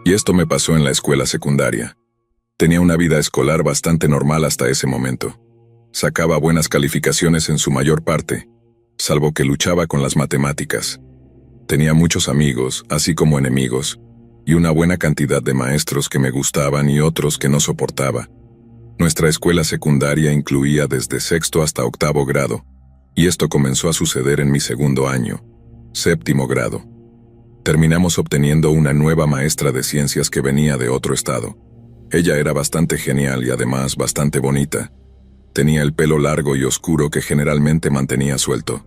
Y esto me pasó en la escuela secundaria. Tenía una vida escolar bastante normal hasta ese momento. Sacaba buenas calificaciones en su mayor parte, salvo que luchaba con las matemáticas. Tenía muchos amigos, así como enemigos, y una buena cantidad de maestros que me gustaban y otros que no soportaba. Nuestra escuela secundaria incluía desde sexto hasta octavo grado, y esto comenzó a suceder en mi segundo año, séptimo grado. Terminamos obteniendo una nueva maestra de ciencias que venía de otro estado. Ella era bastante genial y además bastante bonita. Tenía el pelo largo y oscuro que generalmente mantenía suelto.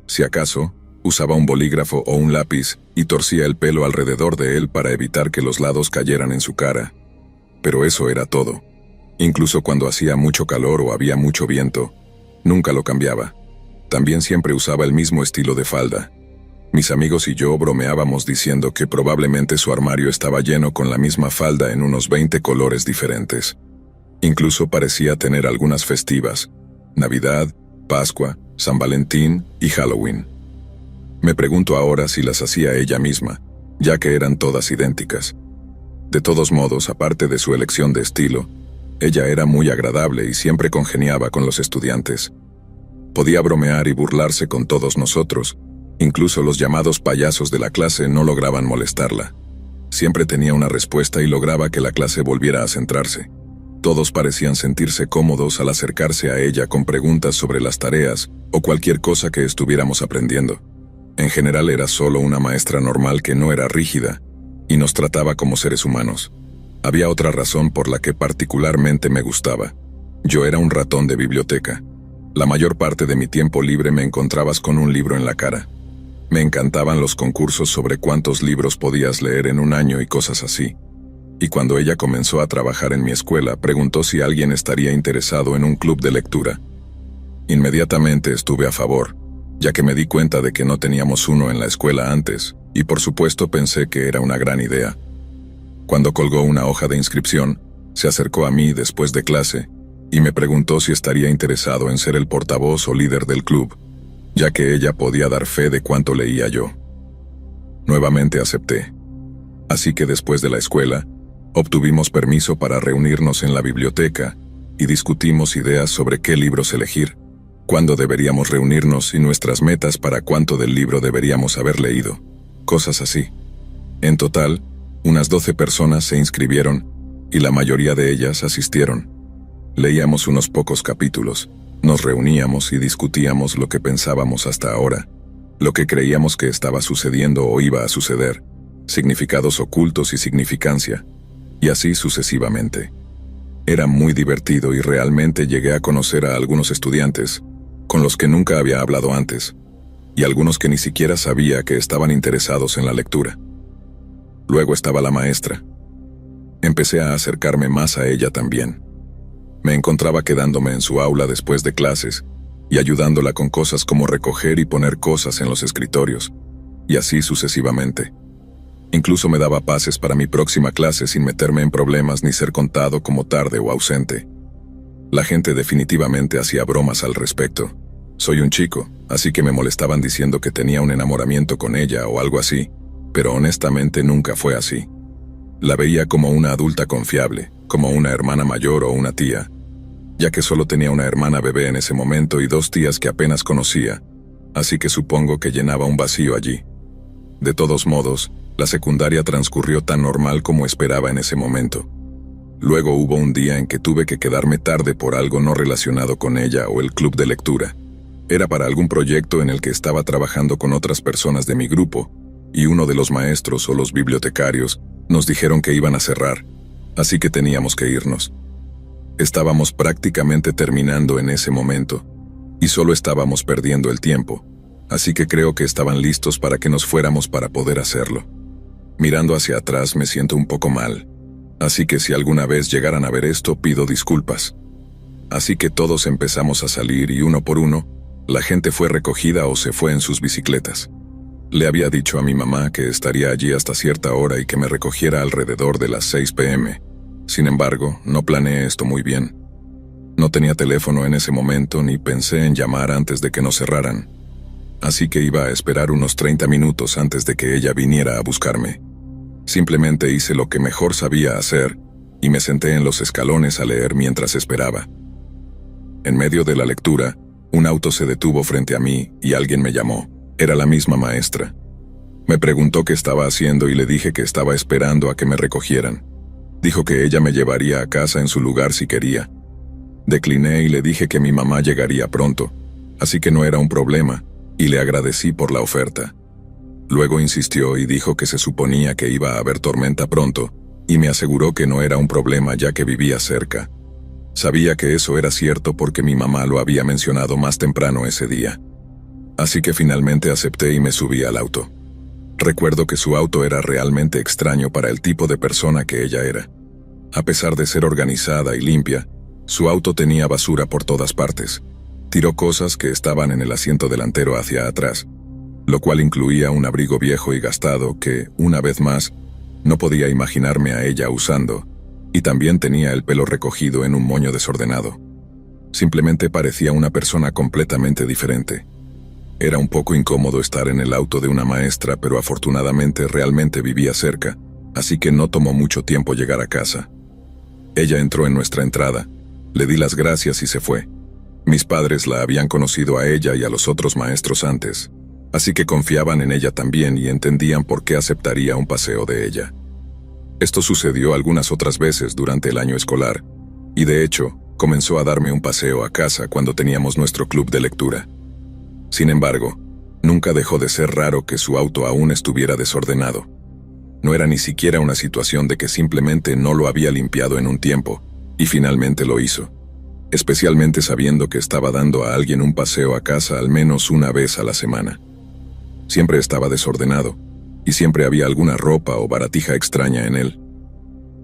Si acaso, usaba un bolígrafo o un lápiz y torcía el pelo alrededor de él para evitar que los lados cayeran en su cara. Pero eso era todo. Incluso cuando hacía mucho calor o había mucho viento, nunca lo cambiaba. También siempre usaba el mismo estilo de falda. Mis amigos y yo bromeábamos diciendo que probablemente su armario estaba lleno con la misma falda en unos 20 colores diferentes. Incluso parecía tener algunas festivas: Navidad, Pascua, San Valentín y Halloween. Me pregunto ahora si las hacía ella misma, ya que eran todas idénticas. De todos modos, aparte de su elección de estilo, ella era muy agradable y siempre congeniaba con los estudiantes. Podía bromear y burlarse con todos nosotros. Incluso los llamados payasos de la clase no lograban molestarla. Siempre tenía una respuesta y lograba que la clase volviera a centrarse. Todos parecían sentirse cómodos al acercarse a ella con preguntas sobre las tareas o cualquier cosa que estuviéramos aprendiendo. En general era solo una maestra normal que no era rígida y nos trataba como seres humanos. Había otra razón por la que particularmente me gustaba. Yo era un ratón de biblioteca. La mayor parte de mi tiempo libre me encontrabas con un libro en la cara. Me encantaban los concursos sobre cuántos libros podías leer en un año y cosas así. Y cuando ella comenzó a trabajar en mi escuela, preguntó si alguien estaría interesado en un club de lectura. Inmediatamente estuve a favor, ya que me di cuenta de que no teníamos uno en la escuela antes, y por supuesto pensé que era una gran idea. Cuando colgó una hoja de inscripción, se acercó a mí después de clase y me preguntó si estaría interesado en ser el portavoz o líder del club, ya que ella podía dar fe de cuánto leía yo. Nuevamente acepté. Así que después de la escuela, obtuvimos permiso para reunirnos en la biblioteca y discutimos ideas sobre qué libros elegir, cuándo deberíamos reunirnos y nuestras metas para cuánto del libro deberíamos haber leído. Cosas así. En total, unas 12 personas se inscribieron y la mayoría de ellas asistieron. Leíamos unos pocos capítulos, nos reuníamos y discutíamos lo que pensábamos hasta ahora, lo que creíamos que estaba sucediendo o iba a suceder, significados ocultos y significancia, y así sucesivamente. Era muy divertido y realmente llegué a conocer a algunos estudiantes con los que nunca había hablado antes, y algunos que ni siquiera sabía que estaban interesados en la lectura. Luego estaba la maestra. Empecé a acercarme más a ella también. Me encontraba quedándome en su aula después de clases y ayudándola con cosas como recoger y poner cosas en los escritorios, y así sucesivamente. Incluso me daba pases para mi próxima clase sin meterme en problemas ni ser contado como tarde o ausente. La gente definitivamente hacía bromas al respecto. Soy un chico, así que me molestaban diciendo que tenía un enamoramiento con ella o algo así, pero honestamente nunca fue así. La veía como una adulta confiable, como una hermana mayor o una tía, ya que solo tenía una hermana bebé en ese momento y 2 tías que apenas conocía, así que supongo que llenaba un vacío allí. De todos modos, la secundaria transcurrió tan normal como esperaba en ese momento. Luego hubo un día en que tuve que quedarme tarde por algo no relacionado con ella o el club de lectura. Era para algún proyecto en el que estaba trabajando con otras personas de mi grupo, y uno de los maestros o los bibliotecarios nos dijeron que iban a cerrar, así que teníamos que irnos. Estábamos prácticamente terminando en ese momento, y solo estábamos perdiendo el tiempo, así que creo que estaban listos para que nos fuéramos para poder hacerlo. Mirando hacia atrás me siento un poco mal, así que si alguna vez llegaran a ver esto pido disculpas. Así que todos empezamos a salir y uno por uno, la gente fue recogida o se fue en sus bicicletas. Le había dicho a mi mamá que estaría allí hasta cierta hora y que me recogiera alrededor de las 6 p.m. Sin embargo, no planeé esto muy bien. No tenía teléfono en ese momento ni pensé en llamar antes de que nos cerraran. Así que iba a esperar unos 30 minutos antes de que ella viniera a buscarme. Simplemente hice lo que mejor sabía hacer y me senté en los escalones a leer mientras esperaba. En medio de la lectura, un auto se detuvo frente a mí y alguien me llamó. Era la misma maestra. Me preguntó qué estaba haciendo y le dije que estaba esperando a que me recogieran. Dijo que ella me llevaría a casa en su lugar si quería. Decliné y le dije que mi mamá llegaría pronto, así que no era un problema, y le agradecí por la oferta. Luego insistió y dijo que se suponía que iba a haber tormenta pronto, y me aseguró que no era un problema ya que vivía cerca. Sabía que eso era cierto porque mi mamá lo había mencionado más temprano ese día. Así que finalmente acepté y me subí al auto. Recuerdo que su auto era realmente extraño para el tipo de persona que ella era. A pesar de ser organizada y limpia, su auto tenía basura por todas partes. Tiró cosas que estaban en el asiento delantero hacia atrás, lo cual incluía un abrigo viejo y gastado que, una vez más, no podía imaginarme a ella usando, y también tenía el pelo recogido en un moño desordenado. Simplemente parecía una persona completamente diferente. Era un poco incómodo estar en el auto de una maestra, pero afortunadamente realmente vivía cerca, así que no tomó mucho tiempo llegar a casa. Ella entró en nuestra entrada, le di las gracias y se fue. Mis padres la habían conocido a ella y a los otros maestros antes, así que confiaban en ella también y entendían por qué aceptaría un paseo de ella. Esto sucedió algunas otras veces durante el año escolar, y de hecho, comenzó a darme un paseo a casa cuando teníamos nuestro club de lectura. Sin embargo, nunca dejó de ser raro que su auto aún estuviera desordenado. No era ni siquiera una situación de que simplemente no lo había limpiado en un tiempo, y finalmente lo hizo, especialmente sabiendo que estaba dando a alguien un paseo a casa al menos una vez a la semana. Siempre estaba desordenado, y siempre había alguna ropa o baratija extraña en él.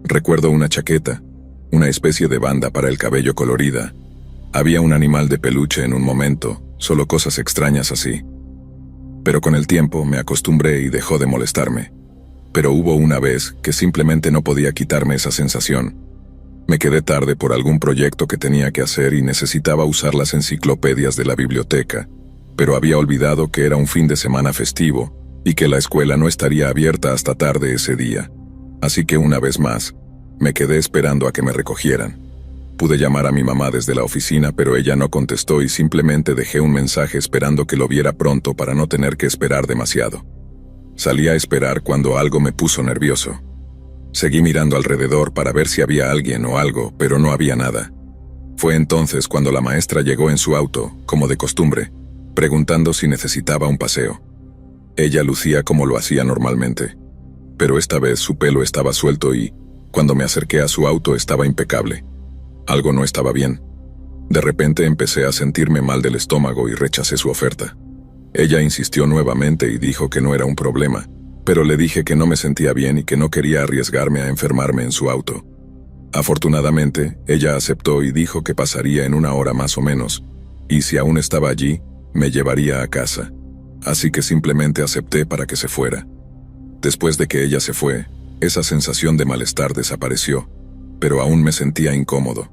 Recuerdo una chaqueta, una especie de banda para el cabello colorida. Había un animal de peluche en un momento, solo cosas extrañas así. Pero con el tiempo me acostumbré y dejó de molestarme. Pero hubo una vez que simplemente no podía quitarme esa sensación. Me quedé tarde por algún proyecto que tenía que hacer y necesitaba usar las enciclopedias de la biblioteca, pero había olvidado que era un fin de semana festivo y que la escuela no estaría abierta hasta tarde ese día. Así que una vez más, me quedé esperando a que me recogieran. Pude llamar a mi mamá desde la oficina, pero ella no contestó y simplemente dejé un mensaje esperando que lo viera pronto para no tener que esperar demasiado. Salí a esperar cuando algo me puso nervioso. Seguí mirando alrededor para ver si había alguien o algo, pero no había nada. Fue entonces cuando la maestra llegó en su auto, como de costumbre, preguntando si necesitaba un paseo. Ella lucía como lo hacía normalmente, pero esta vez su pelo estaba suelto y, cuando me acerqué a su auto, estaba impecable. Algo no estaba bien. De repente empecé a sentirme mal del estómago y rechacé su oferta. Ella insistió nuevamente y dijo que no era un problema, pero le dije que no me sentía bien y que no quería arriesgarme a enfermarme en su auto. Afortunadamente, ella aceptó y dijo que pasaría en una hora más o menos, y si aún estaba allí, me llevaría a casa. Así que simplemente acepté para que se fuera. Después de que ella se fue, esa sensación de malestar desapareció, pero aún me sentía incómodo.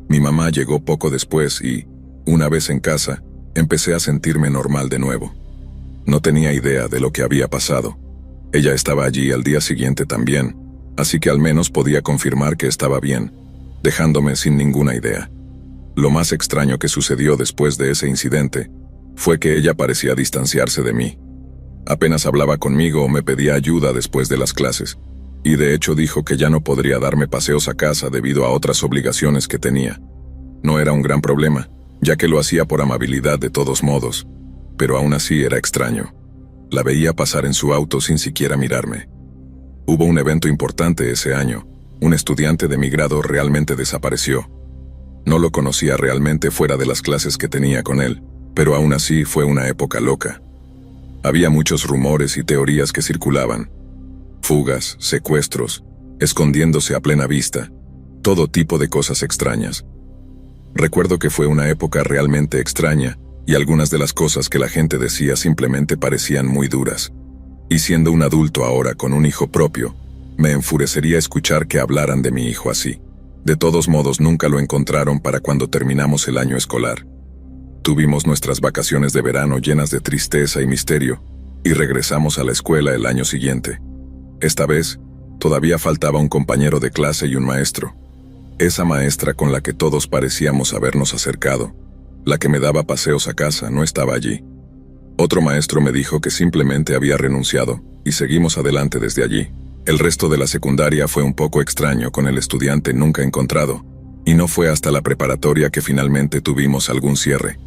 Mi mamá llegó poco después y, una vez en casa, empecé a sentirme normal de nuevo. No tenía idea de lo que había pasado. Ella estaba allí al día siguiente también, así que al menos podía confirmar que estaba bien, dejándome sin ninguna idea. Lo más extraño que sucedió después de ese incidente fue que ella parecía distanciarse de mí. Apenas hablaba conmigo o me pedía ayuda después de las clases, y de hecho dijo que ya no podría darme paseos a casa debido a otras obligaciones que tenía. No era un gran problema, ya que lo hacía por amabilidad de todos modos, pero aún así era extraño. La veía pasar en su auto sin siquiera mirarme. Hubo un evento importante ese año. Un estudiante de mi grado realmente desapareció. No lo conocía realmente fuera de las clases que tenía con él, pero aún así fue una época loca. Había muchos rumores y teorías que circulaban. Fugas, secuestros, escondiéndose a plena vista, todo tipo de cosas extrañas. Recuerdo que fue una época realmente extraña, y algunas de las cosas que la gente decía simplemente parecían muy duras. Y siendo un adulto ahora con un hijo propio, me enfurecería escuchar que hablaran de mi hijo así. De todos modos, nunca lo encontraron para cuando terminamos el año escolar. Tuvimos nuestras vacaciones de verano llenas de tristeza y misterio, y regresamos a la escuela el año siguiente. Esta vez, Todavía faltaba un compañero de clase y un maestro. Esa maestra con la que todos parecíamos habernos acercado, la que me daba paseos a casa, no estaba allí. Otro maestro me dijo que simplemente había renunciado, y seguimos adelante desde allí. El resto de la secundaria fue un poco extraño con el estudiante nunca encontrado, y no fue hasta la preparatoria que finalmente tuvimos algún cierre.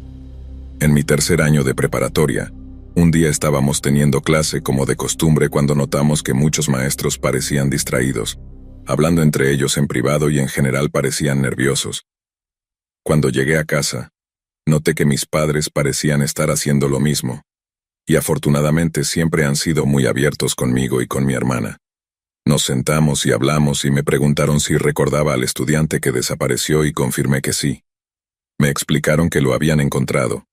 En mi tercer año de preparatoria, un día estábamos teniendo clase como de costumbre cuando notamos que muchos maestros parecían distraídos, hablando entre ellos en privado y en general parecían nerviosos. Cuando llegué a casa, noté que mis padres parecían estar haciendo lo mismo, y afortunadamente siempre han sido muy abiertos conmigo y con mi hermana. Nos sentamos y hablamos y me preguntaron si recordaba al estudiante que desapareció y confirmé que sí. Me explicaron que lo habían encontrado.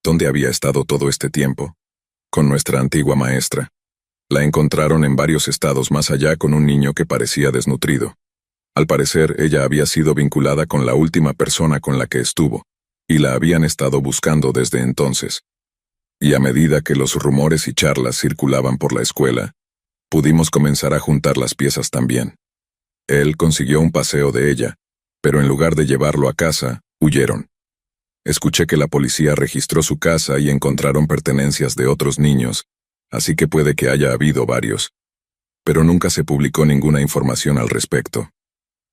¿Dónde había estado todo este tiempo? Con nuestra antigua maestra. La encontraron en varios estados más allá con un niño que parecía desnutrido. Al parecer, ella había sido vinculada con la última persona con la que estuvo, y la habían estado buscando desde entonces. Y a medida que los rumores y charlas circulaban por la escuela, pudimos comenzar a juntar las piezas también. Él consiguió un paseo de ella, pero en lugar de llevarlo a casa, huyeron. Escuché que la policía registró su casa y encontraron pertenencias de otros niños, así que puede que haya habido varios. Pero nunca se publicó ninguna información al respecto.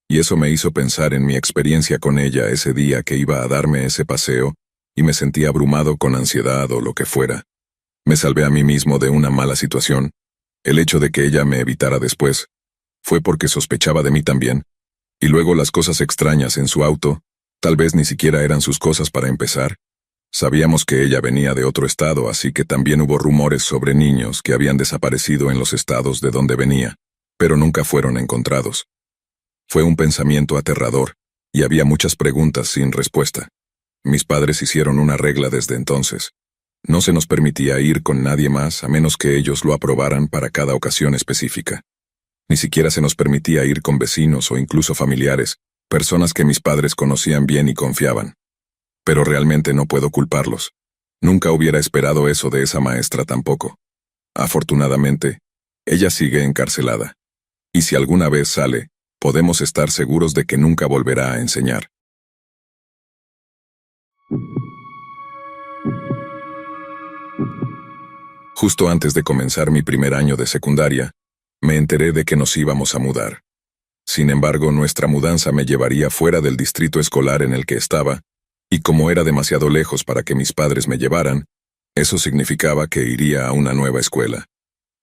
Y eso me hizo pensar en mi experiencia con ella ese día que iba a darme ese paseo, y me sentí abrumado con ansiedad o lo que fuera. Me salvé a mí mismo de una mala situación. El hecho de que ella me evitara después fue porque sospechaba de mí también, y luego las cosas extrañas en su auto, tal vez ni siquiera eran sus cosas para empezar. Sabíamos que ella venía de otro estado, así que también hubo rumores sobre niños que habían desaparecido en los estados de donde venía, pero nunca fueron encontrados. Fue un pensamiento aterrador, y había muchas preguntas sin respuesta. Mis padres hicieron una regla desde entonces. No se nos permitía ir con nadie más a menos que ellos lo aprobaran para cada ocasión específica. Ni siquiera se nos permitía ir con vecinos o incluso familiares, personas que mis padres conocían bien y confiaban. Pero realmente no puedo culparlos. Nunca hubiera esperado eso de esa maestra tampoco. Afortunadamente, ella sigue encarcelada. Y si alguna vez sale, podemos estar seguros de que nunca volverá a enseñar. Justo antes de comenzar mi primer año de secundaria, me enteré de que nos íbamos a mudar. Sin embargo, nuestra mudanza me llevaría fuera del distrito escolar en el que estaba, y como era demasiado lejos para que mis padres me llevaran, eso significaba que iría a una nueva escuela.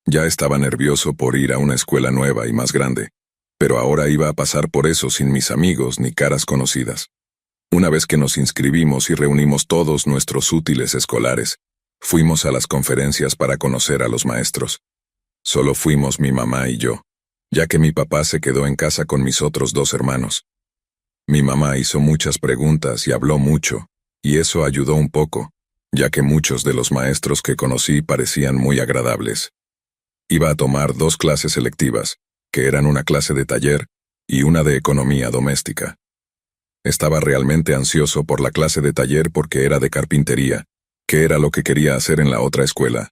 Ya estaba nervioso por ir a una escuela nueva y más grande, pero ahora iba a pasar por eso sin mis amigos ni caras conocidas. Una vez que nos inscribimos y reunimos todos nuestros útiles escolares, fuimos a las conferencias para conocer a los maestros. Solo fuimos mi mamá y yo, ya que mi papá se quedó en casa con mis otros 2 hermanos. Mi mamá hizo muchas preguntas y habló mucho, y eso ayudó un poco, ya que muchos de los maestros que conocí parecían muy agradables. Iba a tomar 2 clases selectivas, que eran una clase de taller y una de economía doméstica. Estaba realmente ansioso por la clase de taller porque era de carpintería, que era lo que quería hacer en la otra escuela.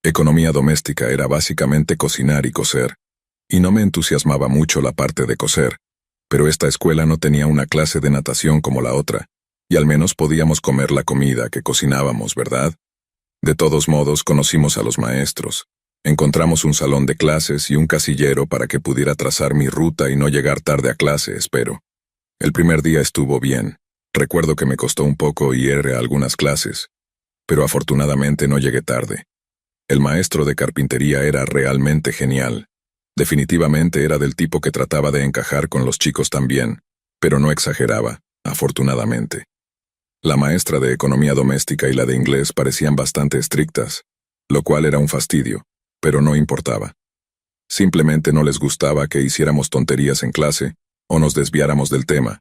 Economía doméstica era básicamente cocinar y coser, y no me entusiasmaba mucho la parte de coser, pero esta escuela no tenía una clase de natación como la otra, y al menos podíamos comer la comida que cocinábamos, ¿verdad? De todos modos, conocimos a los maestros. Encontramos un salón de clases y un casillero para que pudiera trazar mi ruta y no llegar tarde a clase, espero. El primer día estuvo bien. Recuerdo que me costó un poco ir a algunas clases, pero afortunadamente no llegué tarde. El maestro de carpintería era realmente genial. Definitivamente era del tipo que trataba de encajar con los chicos también, pero no exageraba, afortunadamente. La maestra de economía doméstica y la de inglés parecían bastante estrictas, lo cual era un fastidio, pero no importaba. Simplemente no les gustaba que hiciéramos tonterías en clase o nos desviáramos del tema,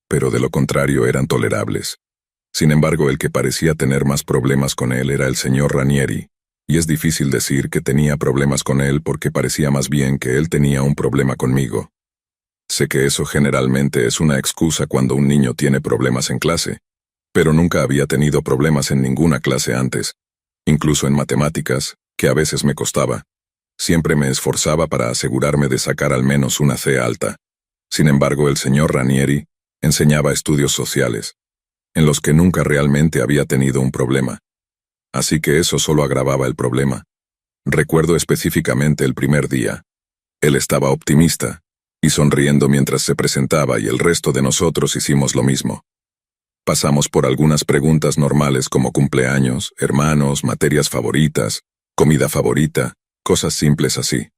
pero de lo contrario eran tolerables. Sin embargo, el que parecía tener más problemas con él era el señor Ranieri, y es difícil decir que tenía problemas con él porque parecía más bien que él tenía un problema conmigo. Sé que eso generalmente es una excusa cuando un niño tiene problemas en clase, pero nunca había tenido problemas en ninguna clase antes, incluso en matemáticas, que a veces me costaba. Siempre me esforzaba para asegurarme de sacar al menos una C alta. Sin embargo, el señor Ranieri enseñaba estudios sociales, en los que nunca realmente había tenido un problema. Así que eso solo agravaba el problema. Recuerdo específicamente el primer día. Él estaba optimista y sonriendo mientras se presentaba y el resto de nosotros hicimos lo mismo. Pasamos por algunas preguntas normales como cumpleaños, hermanos, materias favoritas, comida favorita, cosas simples así.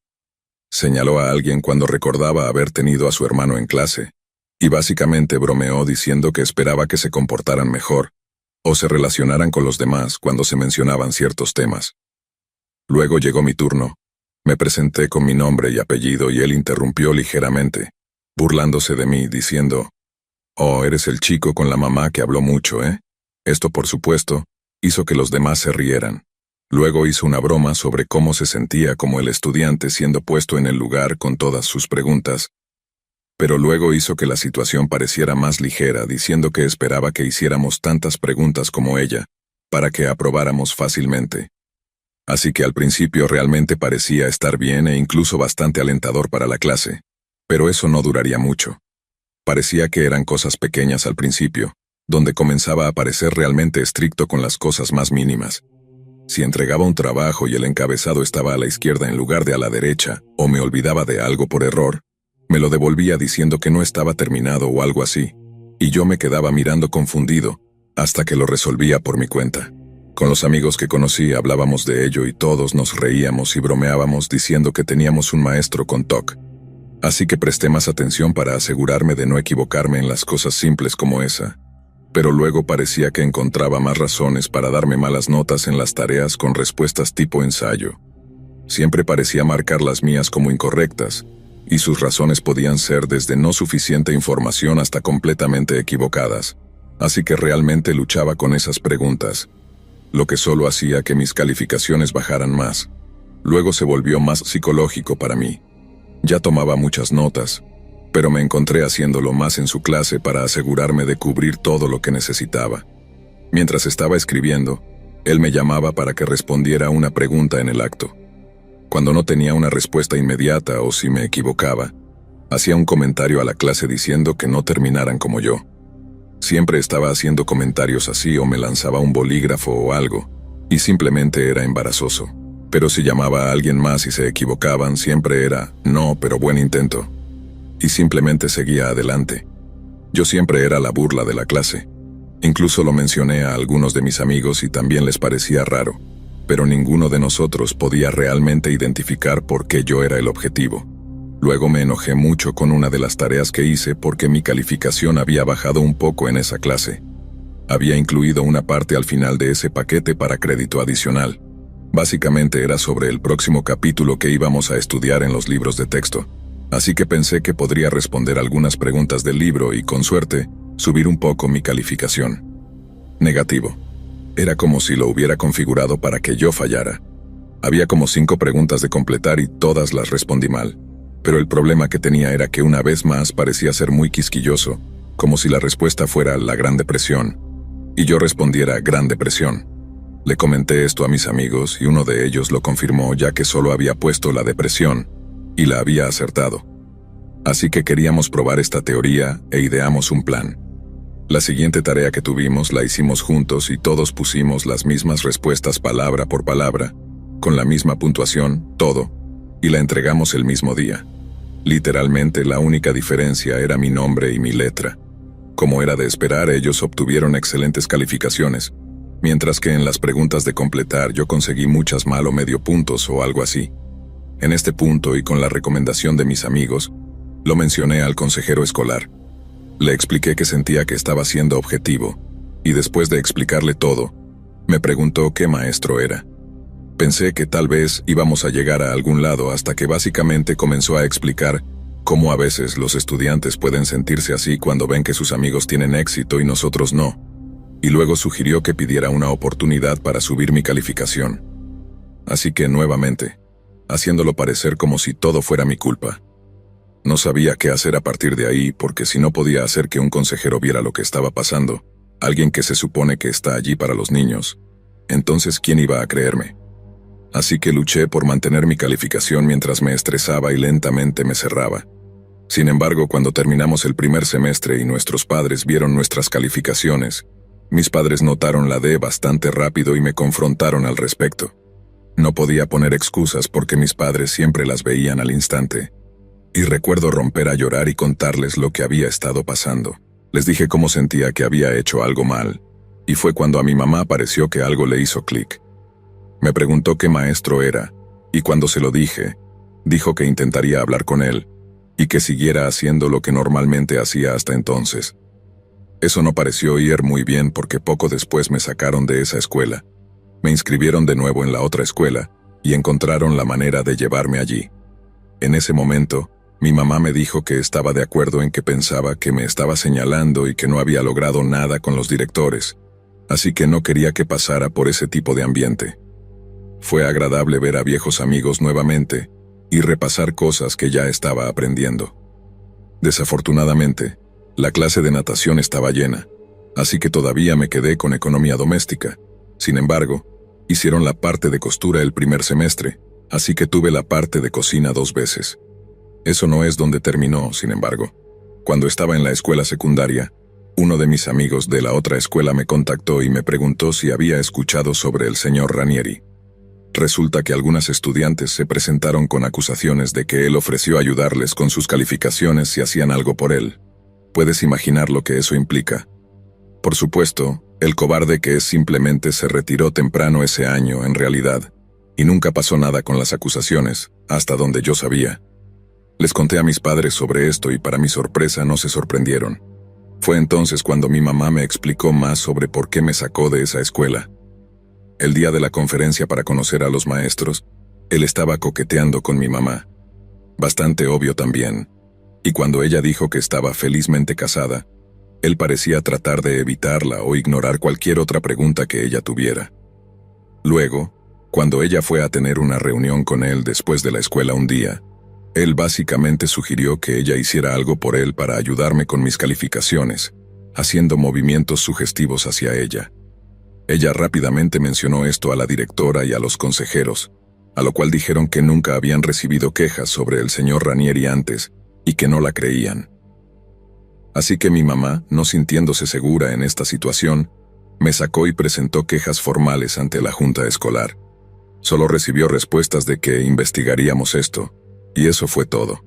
Señaló a alguien cuando recordaba haber tenido a su hermano en clase, y básicamente bromeó diciendo que esperaba que se comportaran mejor, o se relacionaran con los demás cuando se mencionaban ciertos temas. Luego llegó mi turno. Me presenté con mi nombre y apellido y él interrumpió ligeramente, burlándose de mí, diciendo: «Oh, eres el chico con la mamá que habló mucho, ¿eh?» Esto, por supuesto, hizo que los demás se rieran. Luego hizo una broma sobre cómo se sentía como el estudiante siendo puesto en el lugar con todas sus preguntas, pero luego hizo que la situación pareciera más ligera, diciendo que esperaba que hiciéramos tantas preguntas como ella, para que aprobáramos fácilmente. Así que al principio realmente parecía estar bien e incluso bastante alentador para la clase, pero eso no duraría mucho. Parecía que eran cosas pequeñas al principio, donde comenzaba a parecer realmente estricto con las cosas más mínimas. Si entregaba un trabajo y el encabezado estaba a la izquierda en lugar de a la derecha, o me olvidaba de algo por error, me lo devolvía diciendo que no estaba terminado o algo así, y yo me quedaba mirando confundido, hasta que lo resolvía por mi cuenta. Con los amigos que conocí hablábamos de ello y todos nos reíamos y bromeábamos diciendo que teníamos un maestro con TOC. Así que presté más atención para asegurarme de no equivocarme en las cosas simples como esa. Pero luego parecía que encontraba más razones para darme malas notas en las tareas con respuestas tipo ensayo. Siempre parecía marcar las mías como incorrectas, y sus razones podían ser desde no suficiente información hasta completamente equivocadas. Así que realmente luchaba con esas preguntas, lo que solo hacía que mis calificaciones bajaran más. Luego se volvió más psicológico para mí. Ya tomaba muchas notas, pero me encontré haciéndolo más en su clase para asegurarme de cubrir todo lo que necesitaba. Mientras estaba escribiendo, él me llamaba para que respondiera a una pregunta en el acto. Cuando no tenía una respuesta inmediata o si me equivocaba, hacía un comentario a la clase diciendo que no terminaran como yo. Siempre estaba haciendo comentarios así o me lanzaba un bolígrafo o algo, y simplemente era embarazoso. Pero si llamaba a alguien más y se equivocaban, siempre era: «No, pero buen intento». Y simplemente seguía adelante. Yo siempre era la burla de la clase. Incluso lo mencioné a algunos de mis amigos y también les parecía raro, pero ninguno de nosotros podía realmente identificar por qué yo era el objetivo. Luego me enojé mucho con una de las tareas que hice porque mi calificación había bajado un poco en esa clase. Había incluido una parte al final de ese paquete para crédito adicional. Básicamente era sobre el próximo capítulo que íbamos a estudiar en los libros de texto. Así que pensé que podría responder algunas preguntas del libro y, con suerte, subir un poco mi calificación. Negativo. Era como si lo hubiera configurado para que yo fallara. Había como 5 preguntas de completar y todas las respondí mal. Pero el problema que tenía era que una vez más parecía ser muy quisquilloso, como si la respuesta fuera la Gran Depresión, y yo respondiera Gran Depresión. Le comenté esto a mis amigos y uno de ellos lo confirmó, ya que solo había puesto la depresión y la había acertado. Así que queríamos probar esta teoría e ideamos un plan. La siguiente tarea que tuvimos la hicimos juntos y todos pusimos las mismas respuestas palabra por palabra, con la misma puntuación, todo, y la entregamos el mismo día. Literalmente la única diferencia era mi nombre y mi letra. Como era de esperar, ellos obtuvieron excelentes calificaciones, mientras que en las preguntas de completar yo conseguí muchas mal o medio puntos o algo así. En este punto y con la recomendación de mis amigos, lo mencioné al consejero escolar. Le expliqué que sentía que estaba siendo objetivo, y después de explicarle todo, me preguntó qué maestro era. Pensé que tal vez íbamos a llegar a algún lado hasta que básicamente comenzó a explicar cómo a veces los estudiantes pueden sentirse así cuando ven que sus amigos tienen éxito y nosotros no, y luego sugirió que pidiera una oportunidad para subir mi calificación. Así que nuevamente, haciéndolo parecer como si todo fuera mi culpa. No sabía qué hacer a partir de ahí porque si no podía hacer que un consejero viera lo que estaba pasando, alguien que se supone que está allí para los niños, entonces ¿quién iba a creerme? Así que luché por mantener mi calificación mientras me estresaba y lentamente me cerraba. Sin embargo, cuando terminamos el primer semestre y nuestros padres vieron nuestras calificaciones, mis padres notaron la D bastante rápido y me confrontaron al respecto. No podía poner excusas porque mis padres siempre las veían al instante. Y recuerdo romper a llorar y contarles lo que había estado pasando. Les dije cómo sentía que había hecho algo mal, y fue cuando a mi mamá pareció que algo le hizo clic. Me preguntó qué maestro era, y cuando se lo dije, dijo que intentaría hablar con él, y que siguiera haciendo lo que normalmente hacía hasta entonces. Eso no pareció ir muy bien porque poco después me sacaron de esa escuela. Me inscribieron de nuevo en la otra escuela, y encontraron la manera de llevarme allí. En ese momento, mi mamá me dijo que estaba de acuerdo en que pensaba que me estaba señalando y que no había logrado nada con los directores, así que no quería que pasara por ese tipo de ambiente. Fue agradable ver a viejos amigos nuevamente y repasar cosas que ya estaba aprendiendo. Desafortunadamente, la clase de natación estaba llena, así que todavía me quedé con economía doméstica. Sin embargo, hicieron la parte de costura el primer semestre, así que tuve la parte de cocina 2 veces. Eso no es donde terminó, sin embargo. Cuando estaba en la escuela secundaria, uno de mis amigos de la otra escuela me contactó y me preguntó si había escuchado sobre el señor Ranieri. Resulta que algunas estudiantes se presentaron con acusaciones de que él ofreció ayudarles con sus calificaciones si hacían algo por él. Puedes imaginar lo que eso implica. Por supuesto, el cobarde que es simplemente se retiró temprano ese año en realidad, y nunca pasó nada con las acusaciones, hasta donde yo sabía. Les conté a mis padres sobre esto y para mi sorpresa no se sorprendieron. Fue entonces cuando mi mamá me explicó más sobre por qué me sacó de esa escuela. El día de la conferencia para conocer a los maestros, él estaba coqueteando con mi mamá. Bastante obvio también. Y cuando ella dijo que estaba felizmente casada, él parecía tratar de evitarla o ignorar cualquier otra pregunta que ella tuviera. Luego, cuando ella fue a tener una reunión con él después de la escuela un día, él básicamente sugirió que ella hiciera algo por él para ayudarme con mis calificaciones, haciendo movimientos sugestivos hacia ella. Ella rápidamente mencionó esto a la directora y a los consejeros, a lo cual dijeron que nunca habían recibido quejas sobre el señor Ranieri antes y que no la creían. Así que mi mamá, no sintiéndose segura en esta situación, me sacó y presentó quejas formales ante la junta escolar. Solo recibió respuestas de que investigaríamos esto, y eso fue todo.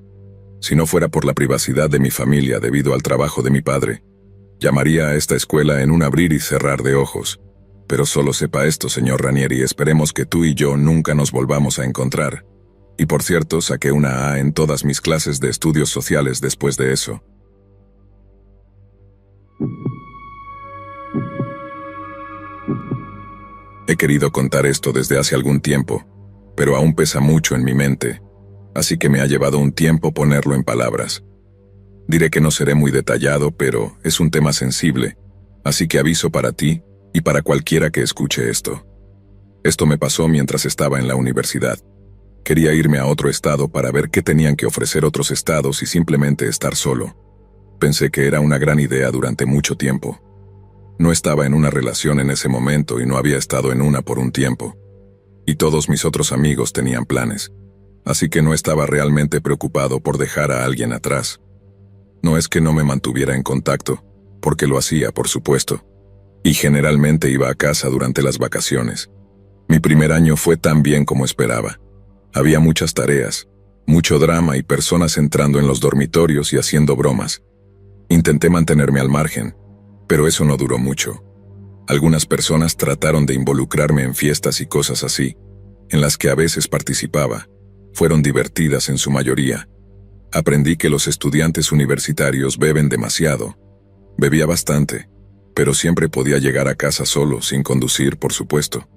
Si no fuera por la privacidad de mi familia debido al trabajo de mi padre, llamaría a esta escuela en un abrir y cerrar de ojos. Pero solo sepa esto, señor Ranieri, esperemos que tú y yo nunca nos volvamos a encontrar. Y por cierto, saqué una A en todas mis clases de estudios sociales después de eso. He querido contar esto desde hace algún tiempo, pero aún pesa mucho en mi mente, así que me ha llevado un tiempo ponerlo en palabras. Diré que no seré muy detallado, pero es un tema sensible, así que aviso para ti y para cualquiera que escuche esto. Esto me pasó mientras estaba en la universidad. Quería irme a otro estado para ver qué tenían que ofrecer otros estados y simplemente estar solo. Pensé que era una gran idea durante mucho tiempo. No estaba en una relación en ese momento y no había estado en una por un tiempo. Y todos mis otros amigos tenían planes. Así que no estaba realmente preocupado por dejar a alguien atrás. No es que no me mantuviera en contacto, porque lo hacía, por supuesto. Y generalmente iba a casa durante las vacaciones. Mi primer año fue tan bien como esperaba. Había muchas tareas, mucho drama y personas entrando en los dormitorios y haciendo bromas. Intenté mantenerme al margen, pero eso no duró mucho. Algunas personas trataron de involucrarme en fiestas y cosas así, en las que a veces participaba. Fueron divertidas en su mayoría. Aprendí que los estudiantes universitarios beben demasiado. Bebía bastante, pero siempre podía llegar a casa solo, sin conducir, por supuesto.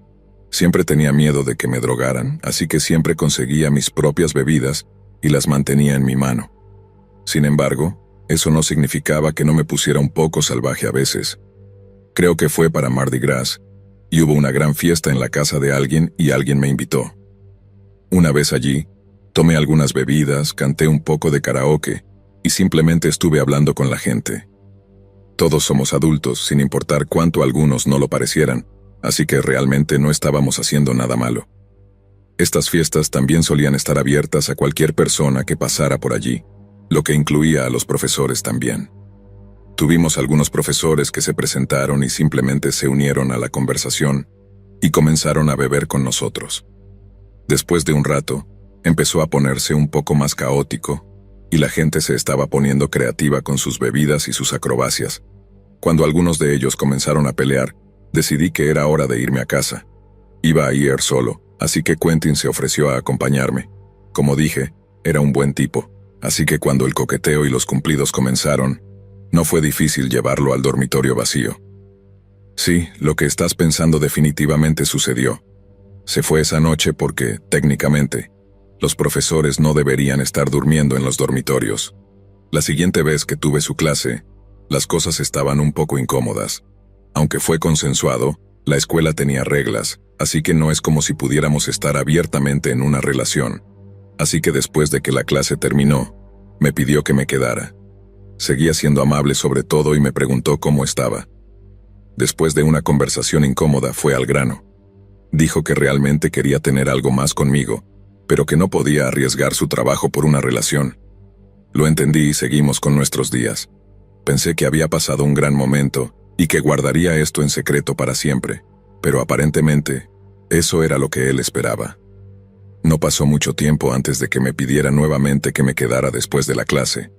Siempre tenía miedo de que me drogaran, así que siempre conseguía mis propias bebidas y las mantenía en mi mano. Sin embargo, eso no significaba que no me pusiera un poco salvaje a veces. Creo que fue para Mardi Gras, y hubo una gran fiesta en la casa de alguien y alguien me invitó. Una vez allí, tomé algunas bebidas, canté un poco de karaoke y simplemente estuve hablando con la gente. Todos somos adultos, sin importar cuánto algunos no lo parecieran, así que realmente no estábamos haciendo nada malo. Estas fiestas también solían estar abiertas a cualquier persona que pasara por allí, lo que incluía a los profesores también. Tuvimos algunos profesores que se presentaron y simplemente se unieron a la conversación y comenzaron a beber con nosotros. Después de un rato, empezó a ponerse un poco más caótico y la gente se estaba poniendo creativa con sus bebidas y sus acrobacias. Cuando algunos de ellos comenzaron a pelear, decidí que era hora de irme a casa. Iba a ir solo, así que Quentin se ofreció a acompañarme. Como dije, era un buen tipo, así que cuando el coqueteo y los cumplidos comenzaron, no fue difícil llevarlo al dormitorio vacío. Sí, lo que estás pensando definitivamente sucedió. Se fue esa noche porque, técnicamente, los profesores no deberían estar durmiendo en los dormitorios. La siguiente vez que tuve su clase, las cosas estaban un poco incómodas. Aunque fue consensuado, la escuela tenía reglas, así que no es como si pudiéramos estar abiertamente en una relación. Así que después de que la clase terminó, me pidió que me quedara. Seguía siendo amable sobre todo y me preguntó cómo estaba. Después de una conversación incómoda, fue al grano. Dijo que realmente quería tener algo más conmigo, pero que no podía arriesgar su trabajo por una relación. Lo entendí y seguimos con nuestros días. Pensé que había pasado un gran momento y que guardaría esto en secreto para siempre, pero aparentemente, eso era lo que él esperaba. No pasó mucho tiempo antes de que me pidiera nuevamente que me quedara después de la clase.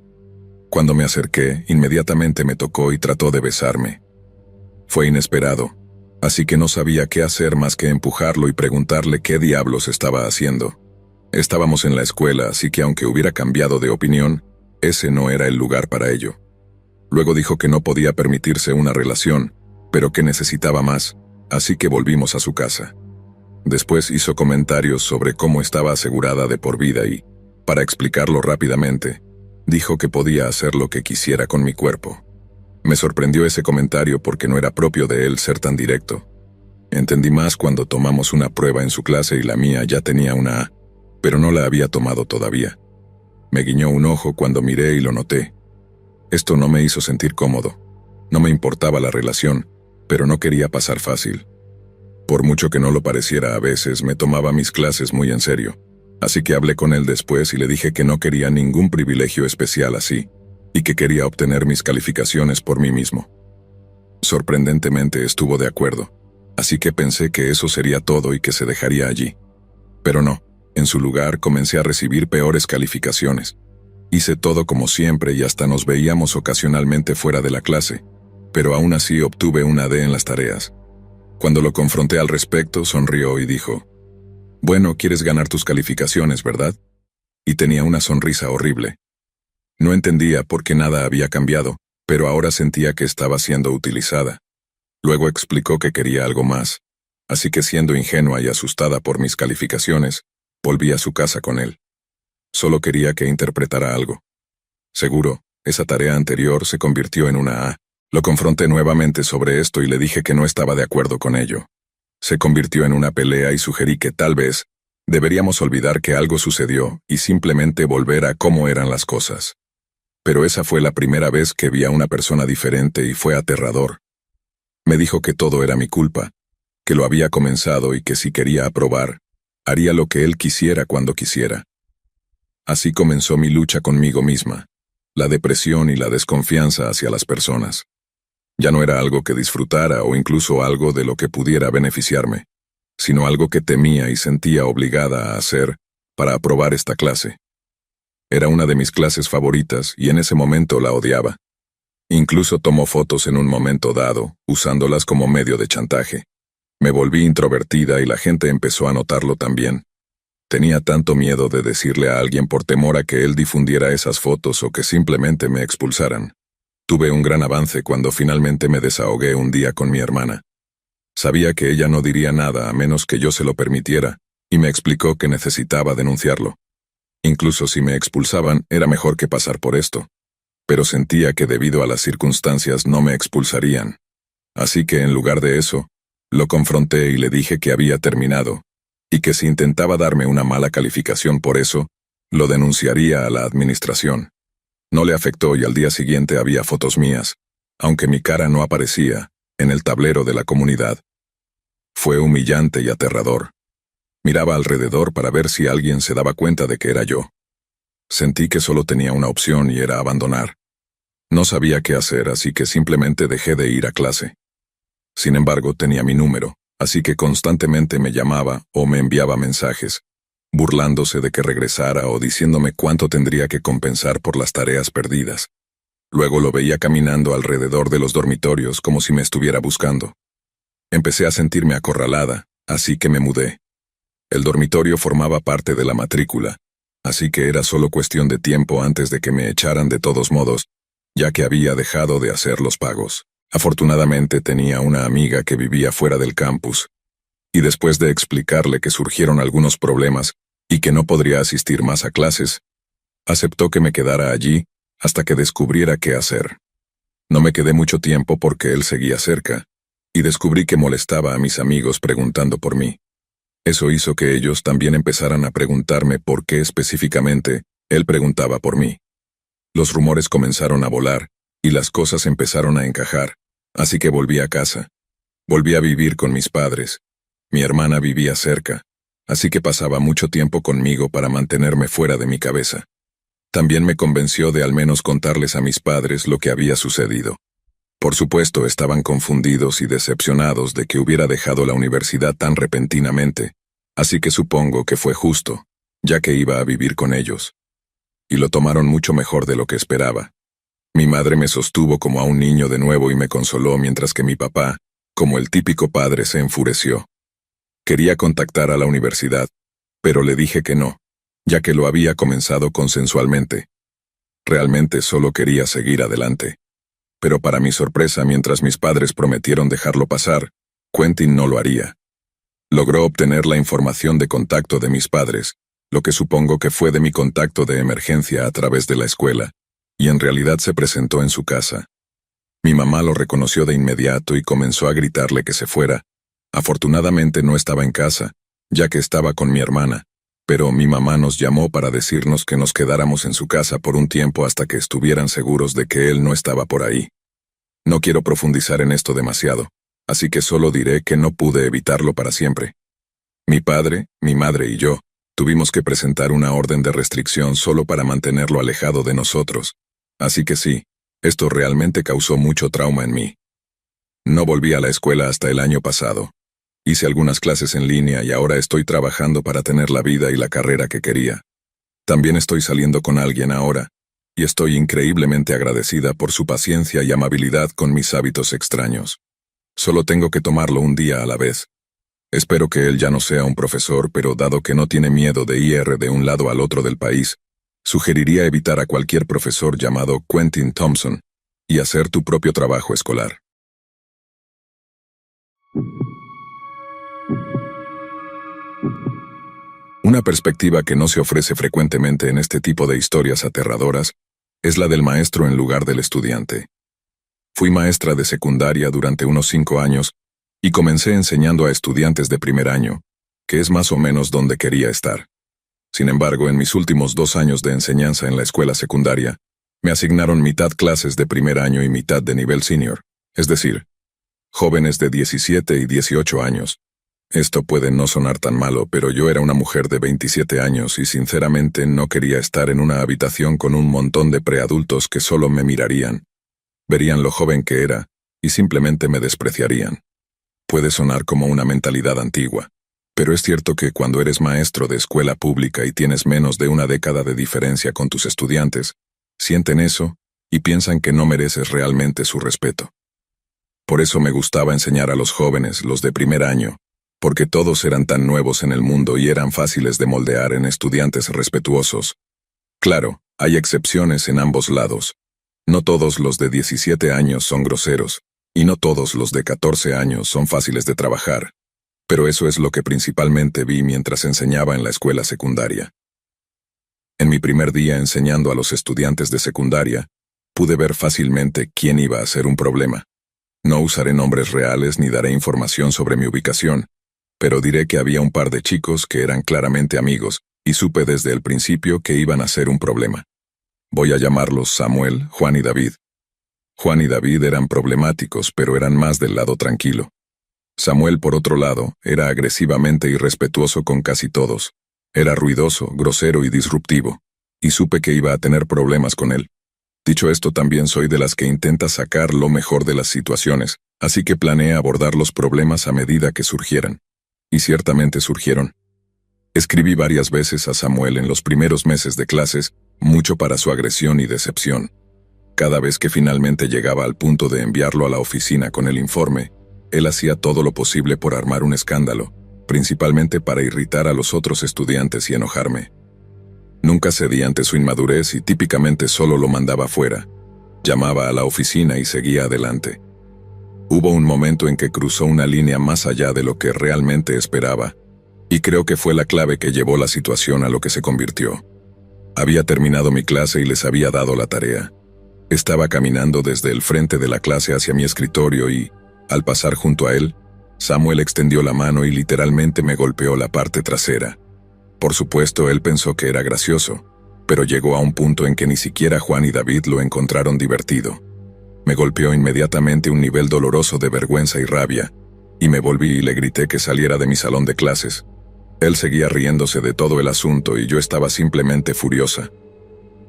Cuando me acerqué, inmediatamente me tocó y trató de besarme. Fue inesperado, así que no sabía qué hacer más que empujarlo y preguntarle qué diablos estaba haciendo. Estábamos en la escuela, así que aunque hubiera cambiado de opinión, ese no era el lugar para ello. Luego dijo que no podía permitirse una relación, pero que necesitaba más, así que volvimos a su casa. Después hizo comentarios sobre cómo estaba asegurada de por vida y, para explicarlo rápidamente, dijo que podía hacer lo que quisiera con mi cuerpo. Me sorprendió ese comentario porque no era propio de él ser tan directo. Entendí más cuando tomamos una prueba en su clase y la mía ya tenía una A, pero no la había tomado todavía. Me guiñó un ojo cuando miré y lo noté. Esto no me hizo sentir cómodo. No me importaba la relación, pero no quería pasar fácil. Por mucho que no lo pareciera a veces, me tomaba mis clases muy en serio. Así que hablé con él después y le dije que no quería ningún privilegio especial así, y que quería obtener mis calificaciones por mí mismo. Sorprendentemente estuvo de acuerdo, así que pensé que eso sería todo y que se dejaría allí. Pero no, en su lugar comencé a recibir peores calificaciones. Hice todo como siempre y hasta nos veíamos ocasionalmente fuera de la clase, pero aún así obtuve una D en las tareas. Cuando lo confronté al respecto, sonrió y dijo: «Bueno, quieres ganar tus calificaciones, ¿verdad?». Y tenía una sonrisa horrible. No entendía por qué nada había cambiado, pero ahora sentía que estaba siendo utilizada. Luego explicó que quería algo más, así que siendo ingenua y asustada por mis calificaciones, volví a su casa con él. Solo quería que interpretara algo. Seguro, esa tarea anterior se convirtió en una A. Lo confronté nuevamente sobre esto y le dije que no estaba de acuerdo con ello. Se convirtió en una pelea y sugerí que tal vez deberíamos olvidar que algo sucedió y simplemente volver a cómo eran las cosas. Pero esa fue la primera vez que vi a una persona diferente y fue aterrador. Me dijo que todo era mi culpa, que lo había comenzado y que si quería aprobar, haría lo que él quisiera cuando quisiera. Así comenzó mi lucha conmigo misma, la depresión y la desconfianza hacia las personas. Ya no era algo que disfrutara o incluso algo de lo que pudiera beneficiarme, sino algo que temía y sentía obligada a hacer para aprobar esta clase. Era una de mis clases favoritas y en ese momento la odiaba. Incluso tomó fotos en un momento dado, usándolas como medio de chantaje. Me volví introvertida y la gente empezó a notarlo también. Tenía tanto miedo de decirle a alguien por temor a que él difundiera esas fotos o que simplemente me expulsaran. Tuve un gran avance cuando finalmente me desahogué un día con mi hermana. Sabía que ella no diría nada a menos que yo se lo permitiera, y me explicó que necesitaba denunciarlo. Incluso si me expulsaban, era mejor que pasar por esto. Pero sentía que debido a las circunstancias no me expulsarían. Así que en lugar de eso, lo confronté y le dije que había terminado, y que si intentaba darme una mala calificación por eso, lo denunciaría a la administración. No le afectó y al día siguiente había fotos mías, aunque mi cara no aparecía, en el tablero de la comunidad. Fue humillante y aterrador. Miraba alrededor para ver si alguien se daba cuenta de que era yo. Sentí que solo tenía una opción y era abandonar. No sabía qué hacer, así que simplemente dejé de ir a clase. Sin embargo, tenía mi número, así que constantemente me llamaba o me enviaba mensajes, burlándose de que regresara o diciéndome cuánto tendría que compensar por las tareas perdidas. Luego lo veía caminando alrededor de los dormitorios como si me estuviera buscando. Empecé a sentirme acorralada, así que me mudé. El dormitorio formaba parte de la matrícula, así que era solo cuestión de tiempo antes de que me echaran de todos modos, ya que había dejado de hacer los pagos. Afortunadamente tenía una amiga que vivía fuera del campus, y después de explicarle que surgieron algunos problemas y que no podría asistir más a clases, aceptó que me quedara allí hasta que descubriera qué hacer. No me quedé mucho tiempo porque él seguía cerca, y descubrí que molestaba a mis amigos preguntando por mí. Eso hizo que ellos también empezaran a preguntarme por qué específicamente él preguntaba por mí. Los rumores comenzaron a volar, y las cosas empezaron a encajar, así que volví a casa. Volví a vivir con mis padres. Mi hermana vivía cerca, así que pasaba mucho tiempo conmigo para mantenerme fuera de mi cabeza. También me convenció de al menos contarles a mis padres lo que había sucedido. Por supuesto, estaban confundidos y decepcionados de que hubiera dejado la universidad tan repentinamente, así que supongo que fue justo, ya que iba a vivir con ellos. Y lo tomaron mucho mejor de lo que esperaba. Mi madre me sostuvo como a un niño de nuevo y me consoló mientras que mi papá, como el típico padre, se enfureció. Quería contactar a la universidad, pero le dije que no, ya que lo había comenzado consensualmente. Realmente solo quería seguir adelante. Pero para mi sorpresa, mientras mis padres prometieron dejarlo pasar, Quentin no lo haría. Logró obtener la información de contacto de mis padres, lo que supongo que fue de mi contacto de emergencia a través de la escuela, y en realidad se presentó en su casa. Mi mamá lo reconoció de inmediato y comenzó a gritarle que se fuera. Afortunadamente no estaba en casa, ya que estaba con mi hermana, pero mi mamá nos llamó para decirnos que nos quedáramos en su casa por un tiempo hasta que estuvieran seguros de que él no estaba por ahí. No quiero profundizar en esto demasiado, así que solo diré que no pude evitarlo para siempre. Mi padre, mi madre y yo tuvimos que presentar una orden de restricción solo para mantenerlo alejado de nosotros, así que sí, esto realmente causó mucho trauma en mí. No volví a la escuela hasta el año pasado. Hice algunas clases en línea y ahora estoy trabajando para tener la vida y la carrera que quería. También estoy saliendo con alguien ahora, y estoy increíblemente agradecida por su paciencia y amabilidad con mis hábitos extraños. Solo tengo que tomarlo un día a la vez. Espero que él ya no sea un profesor, pero dado que no tiene miedo de ir de un lado al otro del país, sugeriría evitar a cualquier profesor llamado Quentin Thompson y hacer tu propio trabajo escolar. Una perspectiva que no se ofrece frecuentemente en este tipo de historias aterradoras es la del maestro en lugar del estudiante. Fui maestra de secundaria durante unos 5 años y comencé enseñando a estudiantes de primer año, que es más o menos donde quería estar. Sin embargo, en mis últimos 2 años de enseñanza en la escuela secundaria, me asignaron mitad clases de primer año y mitad de nivel senior, es decir, jóvenes de 17 y 18 años. Esto puede no sonar tan malo, pero yo era una mujer de 27 años y sinceramente no quería estar en una habitación con un montón de preadultos que solo me mirarían, verían lo joven que era y simplemente me despreciarían. Puede sonar como una mentalidad antigua, pero es cierto que cuando eres maestro de escuela pública y tienes menos de una década de diferencia con tus estudiantes, sienten eso y piensan que no mereces realmente su respeto. Por eso me gustaba enseñar a los jóvenes, los de primer año, porque todos eran tan nuevos en el mundo y eran fáciles de moldear en estudiantes respetuosos. Claro, hay excepciones en ambos lados. No todos los de 17 años son groseros, y no todos los de 14 años son fáciles de trabajar, pero eso es lo que principalmente vi mientras enseñaba en la escuela secundaria. En mi primer día enseñando a los estudiantes de secundaria, pude ver fácilmente quién iba a ser un problema. No usaré nombres reales ni daré información sobre mi ubicación, pero diré que había un par de chicos que eran claramente amigos, y supe desde el principio que iban a ser un problema. Voy a llamarlos Samuel, Juan y David. Juan y David eran problemáticos, pero eran más del lado tranquilo. Samuel, por otro lado, era agresivamente irrespetuoso con casi todos. Era ruidoso, grosero y disruptivo, y supe que iba a tener problemas con él. Dicho esto, también soy de las que intenta sacar lo mejor de las situaciones, así que planeé abordar los problemas a medida que surgieran. Y ciertamente surgieron. Escribí varias veces a Samuel en los primeros meses de clases, mucho para su agresión y decepción. Cada vez que finalmente llegaba al punto de enviarlo a la oficina con el informe, él hacía todo lo posible por armar un escándalo, principalmente para irritar a los otros estudiantes y enojarme. Nunca cedí ante su inmadurez y típicamente solo lo mandaba fuera. Llamaba a la oficina y seguía adelante. Hubo un momento en que cruzó una línea más allá de lo que realmente esperaba, y creo que fue la clave que llevó la situación a lo que se convirtió. Había terminado mi clase y les había dado la tarea. Estaba caminando desde el frente de la clase hacia mi escritorio y, al pasar junto a él, Samuel extendió la mano y literalmente me golpeó la parte trasera. Por supuesto, él pensó que era gracioso, pero llegó a un punto en que ni siquiera Juan y David lo encontraron divertido. Me golpeó inmediatamente un nivel doloroso de vergüenza y rabia, y me volví y le grité que saliera de mi salón de clases. Él seguía riéndose de todo el asunto y yo estaba simplemente furiosa.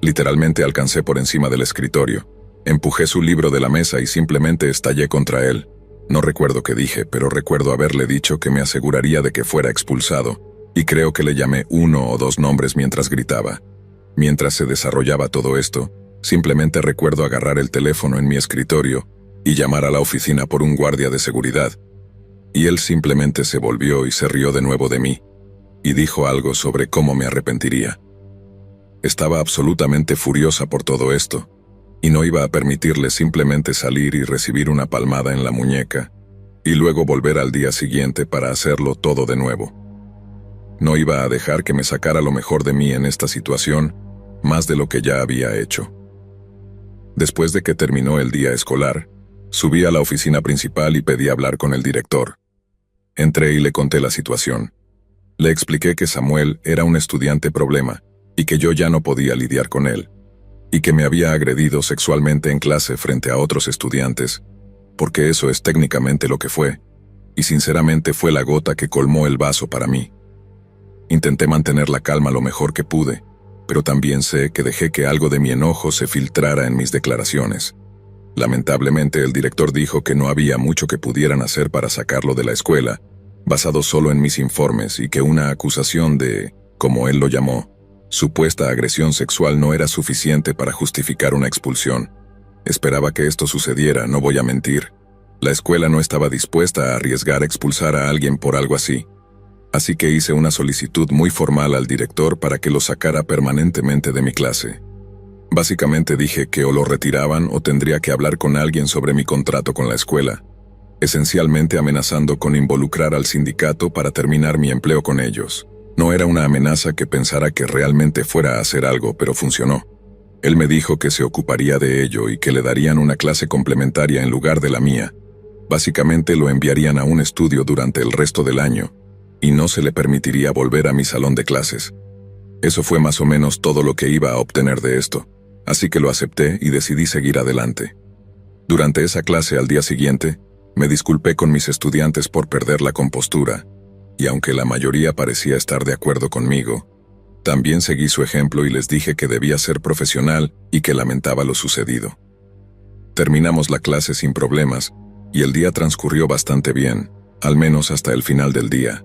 Literalmente alcancé por encima del escritorio, empujé su libro de la mesa y simplemente estallé contra él. No recuerdo qué dije, pero recuerdo haberle dicho que me aseguraría de que fuera expulsado, y creo que le llamé 1 o 2 nombres mientras gritaba. Mientras se desarrollaba todo esto, simplemente recuerdo agarrar el teléfono en mi escritorio y llamar a la oficina por un guardia de seguridad. Y él simplemente se volvió y se rió de nuevo de mí, y dijo algo sobre cómo me arrepentiría. Estaba absolutamente furiosa por todo esto, y no iba a permitirle simplemente salir y recibir una palmada en la muñeca, y luego volver al día siguiente para hacerlo todo de nuevo. No iba a dejar que me sacara lo mejor de mí en esta situación, más de lo que ya había hecho. Después de que terminó el día escolar, subí a la oficina principal y pedí hablar con el director. Entré y le conté la situación. Le expliqué que Samuel era un estudiante problema, y que yo ya no podía lidiar con él, y que me había agredido sexualmente en clase frente a otros estudiantes, porque eso es técnicamente lo que fue, y sinceramente fue la gota que colmó el vaso para mí. Intenté mantener la calma lo mejor que pude, pero también sé que dejé que algo de mi enojo se filtrara en mis declaraciones. Lamentablemente el director dijo que no había mucho que pudieran hacer para sacarlo de la escuela, basado solo en mis informes, y que una acusación de, como él lo llamó, supuesta agresión sexual no era suficiente para justificar una expulsión. Esperaba que esto sucediera, no voy a mentir. La escuela no estaba dispuesta a arriesgar expulsar a alguien por algo así. Así que hice una solicitud muy formal al director para que lo sacara permanentemente de mi clase. Básicamente dije que o lo retiraban o tendría que hablar con alguien sobre mi contrato con la escuela, esencialmente amenazando con involucrar al sindicato para terminar mi empleo con ellos. No era una amenaza que pensara que realmente fuera a hacer algo, pero funcionó. Él me dijo que se ocuparía de ello y que le darían una clase complementaria en lugar de la mía. Básicamente lo enviarían a un estudio durante el resto del año, y no se le permitiría volver a mi salón de clases. Eso fue más o menos todo lo que iba a obtener de esto, así que lo acepté y decidí seguir adelante. Durante esa clase al día siguiente, me disculpé con mis estudiantes por perder la compostura, y aunque la mayoría parecía estar de acuerdo conmigo, también seguí su ejemplo y les dije que debía ser profesional y que lamentaba lo sucedido. Terminamos la clase sin problemas, y el día transcurrió bastante bien, al menos hasta el final del día.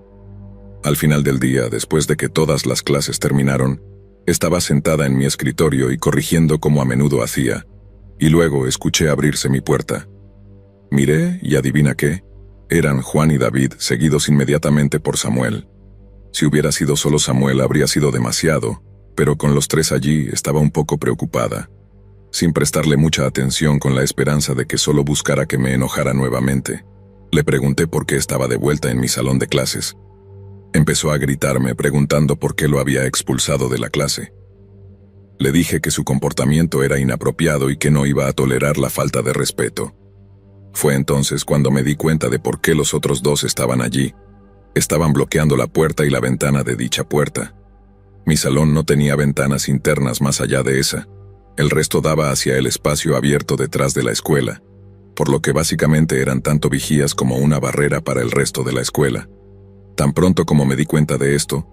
Al final del día, después de que todas las clases terminaron, estaba sentada en mi escritorio y corrigiendo como a menudo hacía, y luego escuché abrirse mi puerta. Miré y adivina qué, eran Juan y David, seguidos inmediatamente por Samuel. Si hubiera sido solo Samuel habría sido demasiado, pero con los 3 allí estaba un poco preocupada, sin prestarle mucha atención, con la esperanza de que solo buscara que me enojara nuevamente. Le pregunté por qué estaba de vuelta en mi salón de clases. Empezó a gritarme preguntando por qué lo había expulsado de la clase. Le dije que su comportamiento era inapropiado y que no iba a tolerar la falta de respeto. Fue entonces cuando me di cuenta de por qué los otros 2 estaban allí. Estaban bloqueando la puerta y la ventana de dicha puerta. Mi salón no tenía ventanas internas más allá de esa. El resto daba hacia el espacio abierto detrás de la escuela. por lo que básicamente eran tanto vigías como una barrera para el resto de la escuela. Tan pronto como me di cuenta de esto,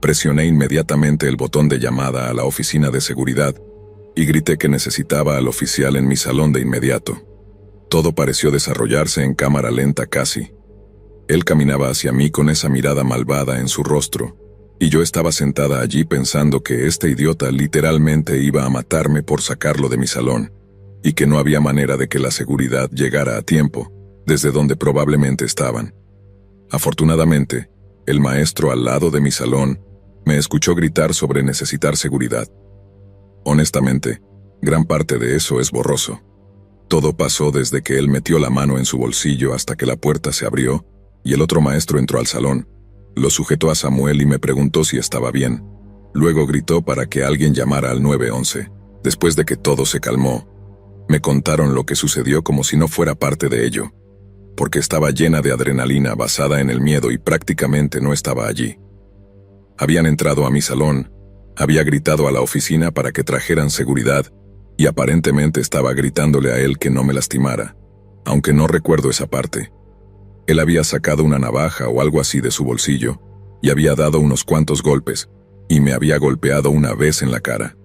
presioné inmediatamente el botón de llamada a la oficina de seguridad y grité que necesitaba al oficial en mi salón de inmediato. Todo pareció desarrollarse en cámara lenta casi. Él caminaba hacia mí con esa mirada malvada en su rostro, y yo estaba sentada allí pensando que este idiota literalmente iba a matarme por sacarlo de mi salón, y que no había manera de que la seguridad llegara a tiempo, desde donde probablemente estaban. Afortunadamente, el maestro al lado de mi salón me escuchó gritar sobre necesitar seguridad. Honestamente, gran parte de eso es borroso. Todo pasó desde que él metió la mano en su bolsillo hasta que la puerta se abrió y el otro maestro entró al salón. Lo sujetó a Samuel y me preguntó si estaba bien. Luego gritó para que alguien llamara al 911. Después de que todo se calmó, me contaron lo que sucedió como si no fuera parte de ello, porque estaba llena de adrenalina basada en el miedo y prácticamente no estaba allí. Habían entrado a mi salón, había gritado a la oficina para que trajeran seguridad y aparentemente estaba gritándole a él que no me lastimara, aunque no recuerdo esa parte. Él había sacado una navaja o algo así de su bolsillo y había dado unos cuantos golpes y me había golpeado una vez en la cara.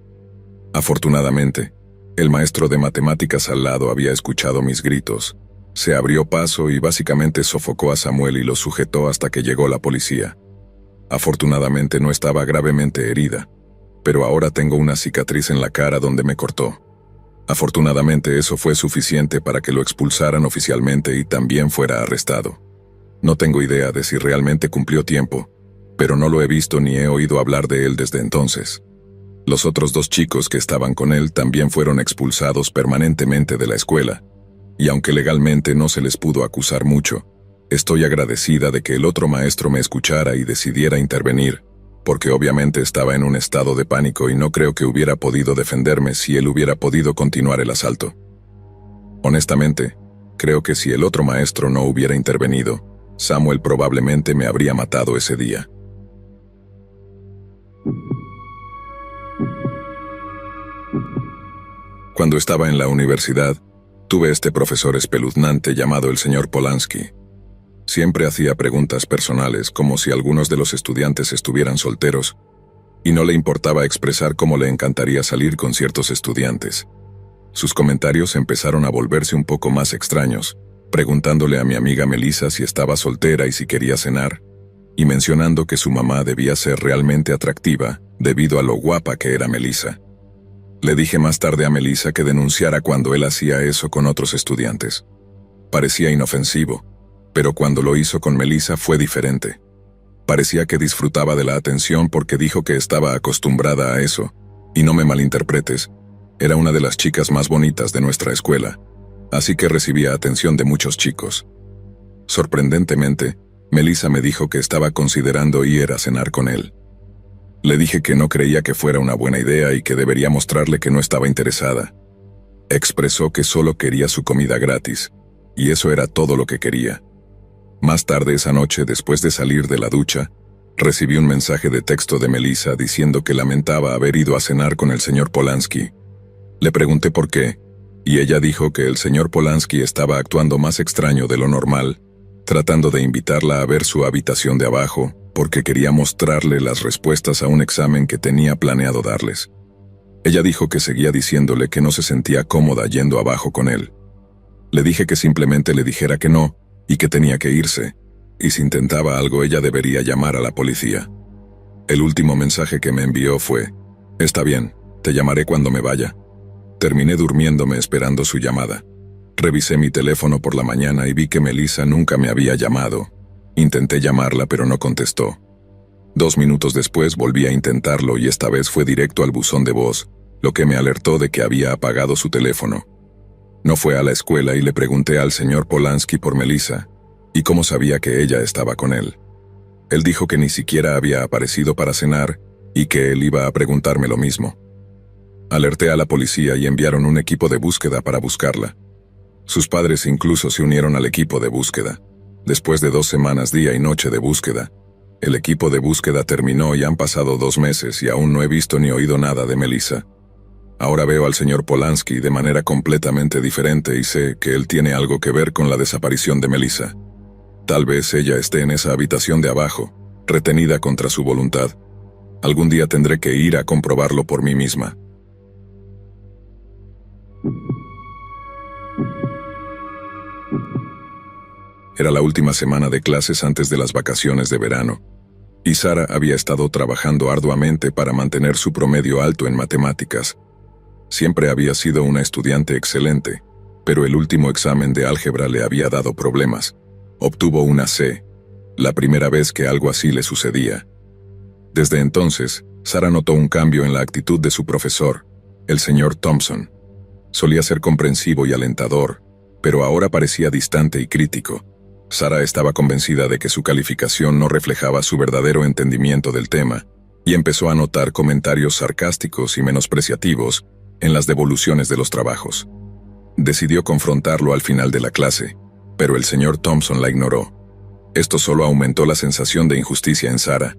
Afortunadamente, el maestro de matemáticas al lado había escuchado mis gritos. Se abrió paso y básicamente sofocó a Samuel y lo sujetó hasta que llegó la policía. Afortunadamente no estaba gravemente herida, pero ahora tengo una cicatriz en la cara donde me cortó. Afortunadamente eso fue suficiente para que lo expulsaran oficialmente y también fuera arrestado. No tengo idea de si realmente cumplió tiempo, pero no lo he visto ni he oído hablar de él desde entonces. Los otros 2 chicos que estaban con él también fueron expulsados permanentemente de la escuela, y aunque legalmente no se les pudo acusar mucho, estoy agradecida de que el otro maestro me escuchara y decidiera intervenir, porque obviamente estaba en un estado de pánico y no creo que hubiera podido defenderme si él hubiera podido continuar el asalto. Honestamente, creo que si el otro maestro no hubiera intervenido, Samuel probablemente me habría matado ese día. Cuando estaba en la universidad, tuve este profesor espeluznante llamado el señor Polanski. Siempre hacía preguntas personales como si algunos de los estudiantes estuvieran solteros, y no le importaba expresar cómo le encantaría salir con ciertos estudiantes. Sus comentarios empezaron a volverse un poco más extraños, preguntándole a mi amiga Melissa si estaba soltera y si quería cenar, y mencionando que su mamá debía ser realmente atractiva debido a lo guapa que era Melissa. Le dije más tarde a Melissa que denunciara cuando él hacía eso con otros estudiantes. Parecía inofensivo, pero cuando lo hizo con Melissa fue diferente. Parecía que disfrutaba de la atención porque dijo que estaba acostumbrada a eso, y no me malinterpretes, era una de las chicas más bonitas de nuestra escuela, así que recibía atención de muchos chicos. Sorprendentemente, Melissa me dijo que estaba considerando ir a cenar con él. Le dije que no creía que fuera una buena idea y que debería mostrarle que no estaba interesada. Expresó que solo quería su comida gratis, y eso era todo lo que quería. Más tarde esa noche, después de salir de la ducha, recibí un mensaje de texto de Melissa diciendo que lamentaba haber ido a cenar con el señor Polanski. Le pregunté por qué, y ella dijo que el señor Polanski estaba actuando más extraño de lo normal, tratando de invitarla a ver su habitación de abajo, porque quería mostrarle las respuestas a un examen que tenía planeado darles. Ella dijo que seguía diciéndole que no se sentía cómoda yendo abajo con él. Le dije que simplemente le dijera que no, y que tenía que irse, y si intentaba algo ella debería llamar a la policía. El último mensaje que me envió fue: «Está bien, te llamaré cuando me vaya». Terminé durmiéndome esperando su llamada. Revisé mi teléfono por la mañana y vi que Melissa nunca me había llamado. Intenté llamarla pero no contestó. 2 minutos después volví a intentarlo y esta vez fue directo al buzón de voz, lo que me alertó de que había apagado su teléfono. No fue a la escuela y le pregunté al señor Polanski por Melissa, y cómo sabía que ella estaba con él. Él dijo que ni siquiera había aparecido para cenar y que él iba a preguntarme lo mismo. Alerté a la policía y enviaron un equipo de búsqueda para buscarla. Sus padres incluso se unieron al equipo de búsqueda. Después de 2 semanas día y noche de búsqueda, el equipo de búsqueda terminó y han pasado 2 meses y aún no he visto ni oído nada de Melissa. Ahora veo al señor Polanski de manera completamente diferente y sé que él tiene algo que ver con la desaparición de Melissa. Tal vez ella esté en esa habitación de abajo, retenida contra su voluntad. Algún día tendré que ir a comprobarlo por mí misma. Era la última semana de clases antes de las vacaciones de verano, y Sara había estado trabajando arduamente para mantener su promedio alto en matemáticas. Siempre había sido una estudiante excelente, pero el último examen de álgebra le había dado problemas. Obtuvo una C, la primera vez que algo así le sucedía. Desde entonces, Sara notó un cambio en la actitud de su profesor, el señor Thompson. Solía ser comprensivo y alentador, pero ahora parecía distante y crítico. Sara estaba convencida de que su calificación no reflejaba su verdadero entendimiento del tema, y empezó a notar comentarios sarcásticos y menospreciativos en las devoluciones de los trabajos. Decidió confrontarlo al final de la clase, pero el señor Thompson la ignoró. Esto solo aumentó la sensación de injusticia en Sara.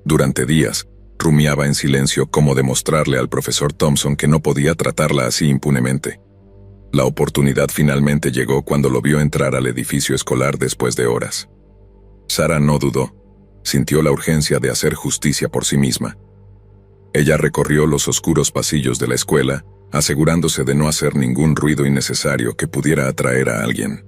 Durante días, rumiaba en silencio cómo demostrarle al profesor Thompson que no podía tratarla así impunemente. La oportunidad finalmente llegó cuando lo vio entrar al edificio escolar después de horas. Sara no dudó. Sintió la urgencia de hacer justicia por sí misma. Ella recorrió los oscuros pasillos de la escuela, asegurándose de no hacer ningún ruido innecesario que pudiera atraer a alguien.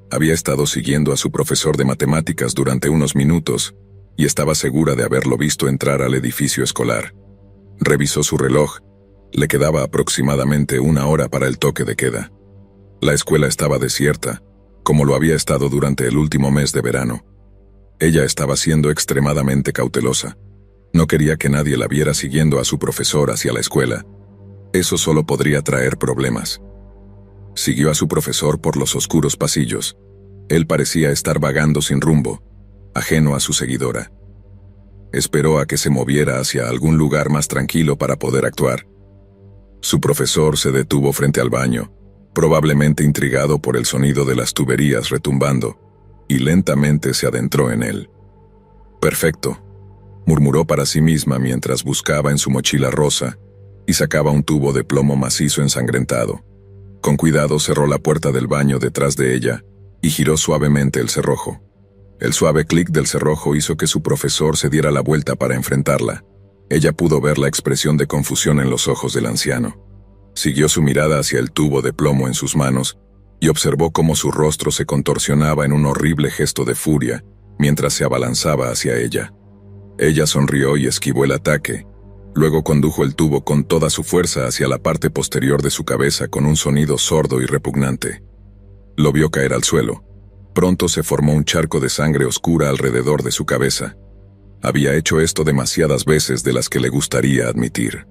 Había estado siguiendo a su profesor de matemáticas durante unos minutos y estaba segura de haberlo visto entrar al edificio escolar. Revisó su reloj. Le quedaba aproximadamente 1 hora para el toque de queda. La escuela estaba desierta, como lo había estado durante el último mes de verano. Ella estaba siendo extremadamente cautelosa. No quería que nadie la viera siguiendo a su profesor hacia la escuela. Eso solo podría traer problemas. Siguió a su profesor por los oscuros pasillos. Él parecía estar vagando sin rumbo, ajeno a su seguidora. Esperó a que se moviera hacia algún lugar más tranquilo para poder actuar. Su profesor se detuvo frente al baño, probablemente intrigado por el sonido de las tuberías retumbando, y lentamente se adentró en él. «Perfecto», murmuró para sí misma mientras buscaba en su mochila rosa y sacaba un tubo de plomo macizo ensangrentado. Con cuidado cerró la puerta del baño detrás de ella y giró suavemente el cerrojo. El suave clic del cerrojo hizo que su profesor se diera la vuelta para enfrentarla. Ella pudo ver la expresión de confusión en los ojos del anciano. Siguió su mirada hacia el tubo de plomo en sus manos y observó cómo su rostro se contorsionaba en un horrible gesto de furia mientras se abalanzaba hacia ella. Ella sonrió y esquivó el ataque. Luego condujo el tubo con toda su fuerza hacia la parte posterior de su cabeza con un sonido sordo y repugnante. Lo vio caer al suelo. Pronto se formó un charco de sangre oscura alrededor de su cabeza. Había hecho esto demasiadas veces de las que le gustaría admitir.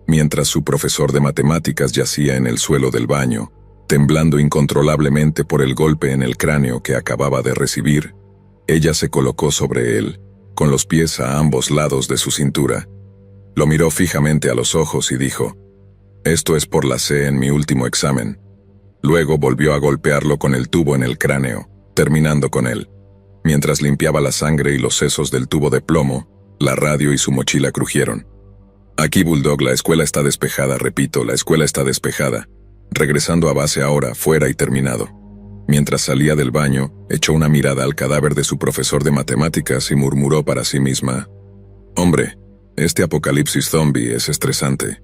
Mientras su profesor de matemáticas yacía en el suelo del baño, temblando incontrolablemente por el golpe en el cráneo que acababa de recibir, ella se colocó sobre él, con los pies a ambos lados de su cintura. Lo miró fijamente a los ojos y dijo: «Esto es por la C en mi último examen». Luego volvió a golpearlo con el tubo en el cráneo, terminando con él. Mientras limpiaba la sangre y los sesos del tubo de plomo, la radio y su mochila crujieron. «Aquí, Bulldog, la escuela está despejada, repito, la escuela está despejada. Regresando a base ahora, fuera y terminado». Mientras salía del baño, echó una mirada al cadáver de su profesor de matemáticas y murmuró para sí misma: «Hombre, este apocalipsis zombie es estresante».